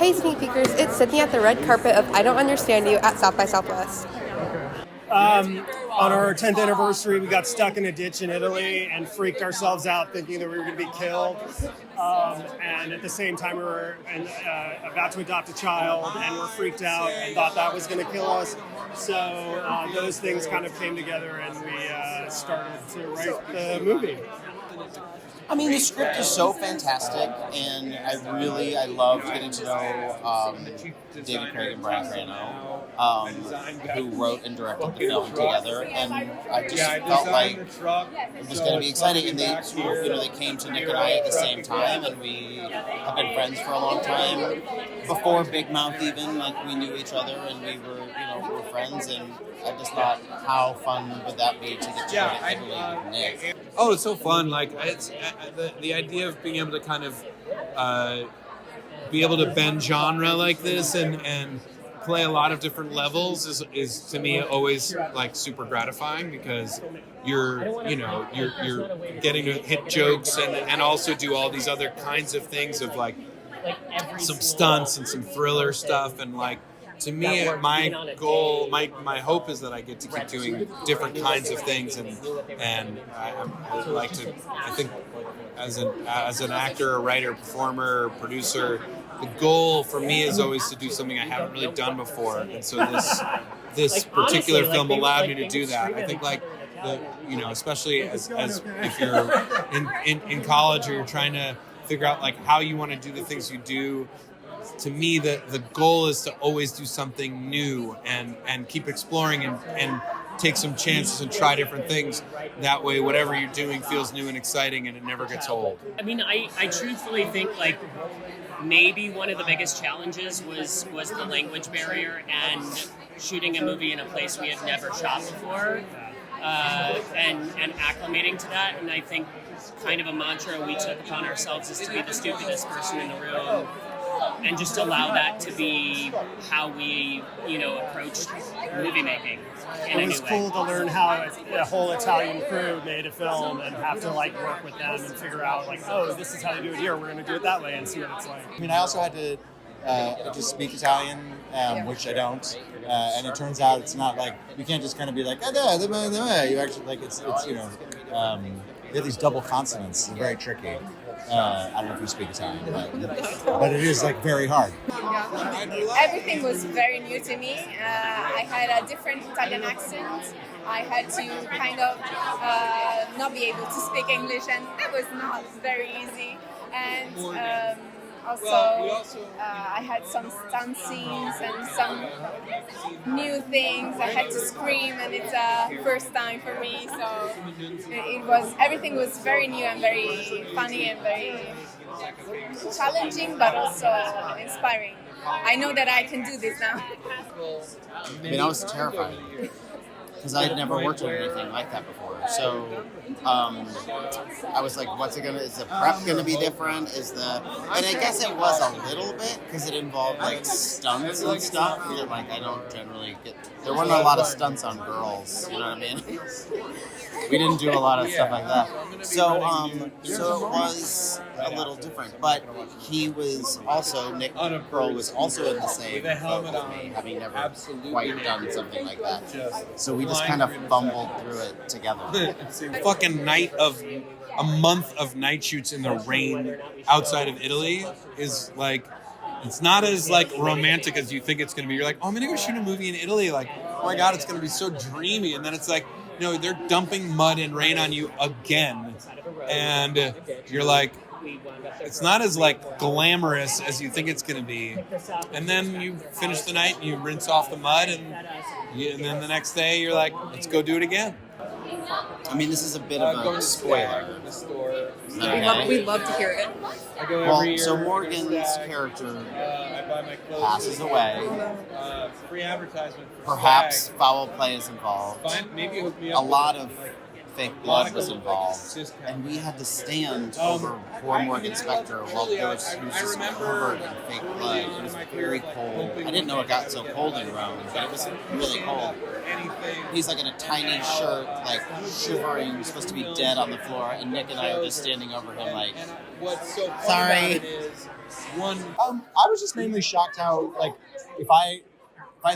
Hey sneak peekers, it's Cydney at the red carpet of I Don't Understand You at South by Southwest. On our 10th anniversary, we got stuck in a ditch in Italy and freaked ourselves out thinking that we were going to be killed. And at the same time, we were about to adopt a child and were freaked out and thought that was going to kill us. So those things kind of came together and we started to write the movie. I mean, the script is so fantastic, and I loved getting to know David Craig and Brian Crano, who wrote and directed the film together, and I just felt like it was going to be exciting. And they came to Nick and I at the same time, and we have been friends for a long time. Before Big Mouth, even we knew each other, and we were friends, and I just thought, how fun would that be to get to go to Italy with Nick? Oh, it's so fun! It's the idea of being able to kind of be able to bend genre like this and play a lot of different levels is to me always super gratifying, because you're getting to hit jokes and also do all these other kinds of things of some stunts and some thriller stuff, and to me, my goal, my hope is that I get to keep doing different kinds of things, and I like to. I think as an actor, a writer, performer, producer, the goal for me is always to do something I haven't really done before, and so this particular film allowed me to do that. I think especially as if you're in college or you're trying to figure out how you want to do the things you do. To me, the goal is to always do something new and keep exploring and take some chances and try different things. That way, whatever you're doing feels new and exciting, and it never gets old. I mean, I truthfully think maybe one of the biggest challenges was the language barrier and shooting a movie in a place we had never shot before, and acclimating to that. And I think kind of a mantra we took upon ourselves is to be the stupidest person in the room, and just allow that to be how we, approached movie making. It was cool to learn how a whole Italian crew made a film and have to work with them and figure out this is how to do it here. We're going to do it that way and see what it's like. I mean, I also had to just speak Italian, which I don't, and it turns out it's not you can't just kind of be you actually it's you have these double consonants. It's very tricky. I don't know if you speak Italian, but it is very hard. Everything was very new to me. I had a different Italian accent. I had to kind of not be able to speak English, and that was not very easy. And I had some stunt scenes and some new things. I had to scream, and it's a first time for me. So everything was very new and very funny and very challenging, but also inspiring. I know that I can do this now. I mean, I was terrified because I had never worked on anything like that before. So I was like, what's it is the prep gonna be different? And I guess it was a little bit, because it involved stunts and stuff. I don't generally there weren't a lot of stunts on girls, you know what I mean? We didn't do a lot of stuff like that. So it was a little different, but he was also, Nick Kroll was also in the same boat with me, having never quite done something like that. So we just kind of fumbled through it together. Fucking a month of night shoots in the rain outside of Italy is it's not as romantic as you think it's going to be. You're oh, I'm going to go shoot a movie in Italy. Oh my God, it's going to be so dreamy. And then it's they're dumping mud and rain on you again. And you're it's not as glamorous as you think it's going to be. And then you finish the night and you rinse off the mud, and then the next day you're let's go do it again. I mean, this is a bit of a spoiler. We'd love to hear it. Well, so Morgan's character passes away. Perhaps foul play is involved. A lot of fake blood was involved, and we had to stand over poor Morgan Spector while he was just covered in fake blood. It was very cold. I didn't know it got so cold in Rome, but it was really cold. anything. He's like in a tiny shirt, like shivering, supposed to be dead on the floor, and Nick and I are just standing over him like, And what's so fun Sorry. about it is one. I was just mainly shocked how, like, if I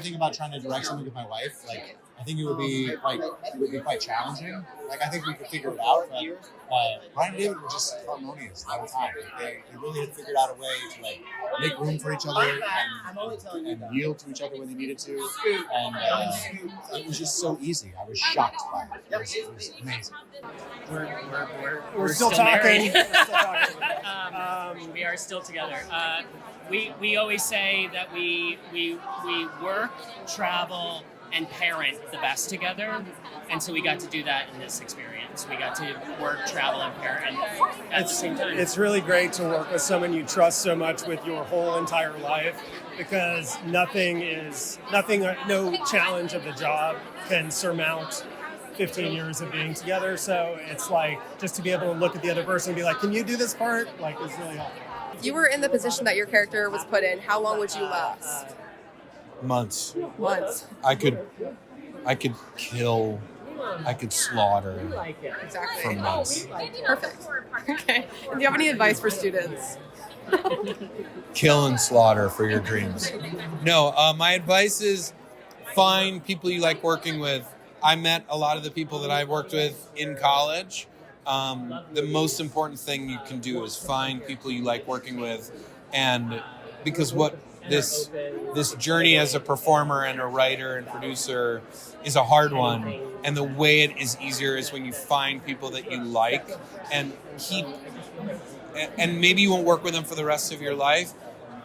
think about trying to direct something with my wife, like, I think it would be quite challenging. Like, I think we could figure it out, but Ryan and David were just harmonious the whole time. Like, they really had figured out a way to like make room for each other and yield to each other when they needed to, and it was just so easy. I was shocked by it. It was amazing. We're still married. talking. We're still talking. We are still together. We always say that we work, travel, and parent the best together, and so we got to do that in this experience. We got to work, travel, and parent at the same time. It's really great to work with someone you trust so much with your whole entire life, because no challenge of the job can surmount 15 years of being together. So it's like, just to be able to look at the other person and be like, can you do this part? Like, it's really helpful. If you were in the position that your character was put in, how long would you last? Months. Months. I could kill, I could slaughter Exactly. for months. Perfect. Okay. And do you have any advice for students? Kill and slaughter for your dreams. No, my advice is find people you like working with. I met a lot of the people that I worked with in college. The most important thing you can do is find people you like working with, and because what this journey as a performer and a writer and producer is a hard one, and the way it is easier is when you find people that you like and maybe you won't work with them for the rest of your life,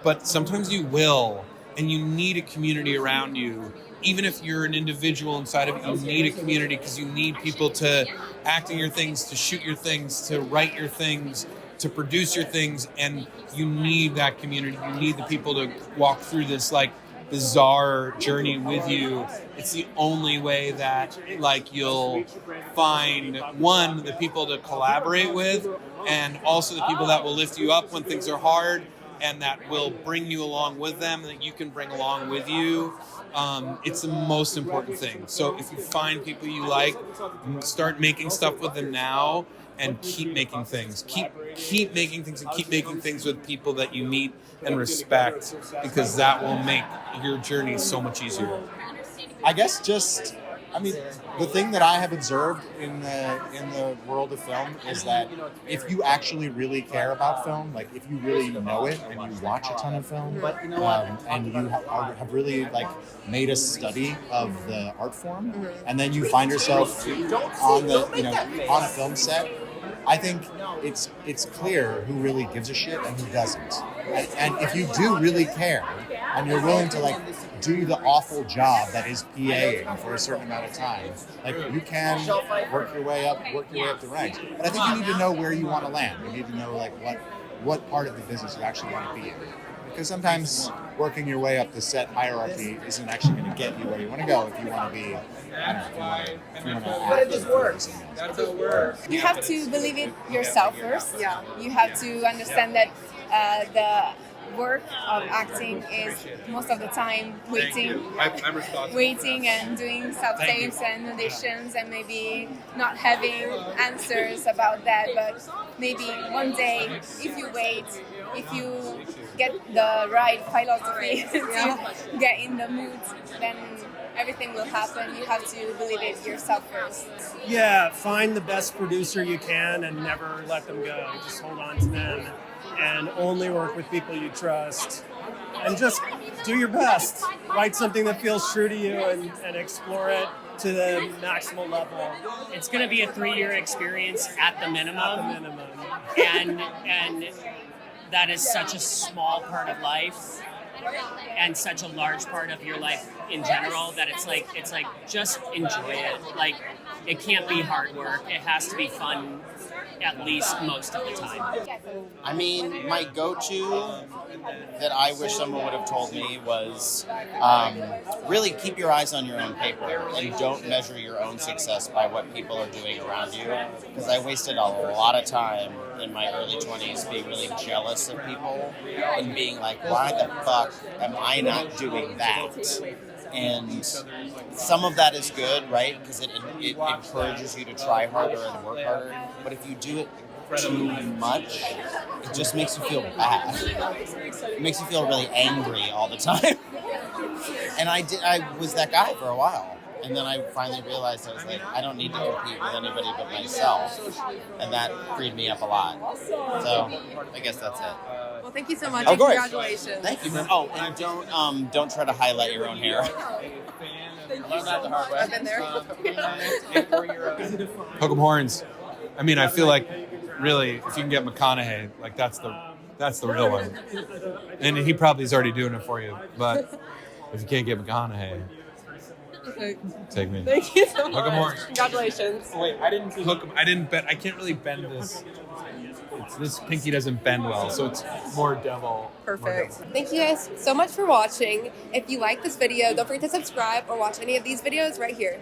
but sometimes you will, and you need a community around you. Even if you're an individual inside of it, you need a community, because you need people to act in your things, to shoot your things, to write your things, to produce your things, and you need that community. You need the people to walk through this like bizarre journey with you. It's the only way that like you'll find one, the people to collaborate with, and also the people that will lift you up when things are hard, and that will bring you along with them, that you can bring along with you. It's the most important thing. So if you find people you like, start making stuff with them now, and keep making things. Keep making things, and keep making things with people that you meet and respect, because that will make your journey so much easier. I guess the thing that I have observed in the world of film is that if you actually really care about film, like if you really know it and you watch a ton of film, and you have really like made a study of the art form, and then you find yourself on a film set, I think it's clear who really gives a shit and who doesn't. And if you do really care and you're willing to like do the awful job that is PAing for a certain amount of time, like you can work your way up the ranks. But I think you need to know where you want to land. You need to know like what part of the business you actually want to be in. Because sometimes working your way up the set hierarchy isn't actually going to get you where you want to go if you want to be, I don't know, if you want to act. That's how it works. You have to believe it yourself first. Yeah. You have to understand that the work of acting is most of the time waiting. I'm responsible. Waiting and doing self-tapes and auditions, and maybe not having answers about that, but maybe one day, if you wait, if you get the right philosophy to get in the mood, then everything will happen. You have to believe it yourself first. Yeah, find the best producer you can and never let them go. Just hold on to them and only work with people you trust. And just do your best. Write something that feels true to you and explore it to the maximal level. It's going to be a 3-year experience at the minimum. And that is such a small part of life and such a large part of your life in general that it's like just enjoy it. Like, it can't be hard work. It has to be fun at least most of the time. I mean, my go-to that I wish someone would have told me was really keep your eyes on your own paper and don't measure your own success by what people are doing around you. Because I wasted a lot of time in my early 20s being really jealous of people and being like, why the fuck am I not doing that? And some of that is good, right? Because it encourages you to try harder and work harder. But if you do it too much, it just makes you feel bad. It makes you feel really angry all the time. And I was that guy for a while. And then I finally realized I was like, I don't need to compete with anybody but myself. And that freed me up a lot. So I guess that's it. Well, thank you so much. Of course. Congratulations. Thank you, man. Oh, and don't try to highlight your own hair. I've been there. Hook 'em horns. I mean, I feel like really, if you can get McConaughey, like that's the real one. And he probably is already doing it for you. But if you can't get McConaughey, take me. Thank you so much. Hook 'em horns. Congratulations. Wait, I didn't bend. I can't really bend this. This pinky doesn't bend well, so it's more devil. Perfect. Thank you guys so much for watching. If you like this video, don't forget to subscribe or watch any of these videos right here.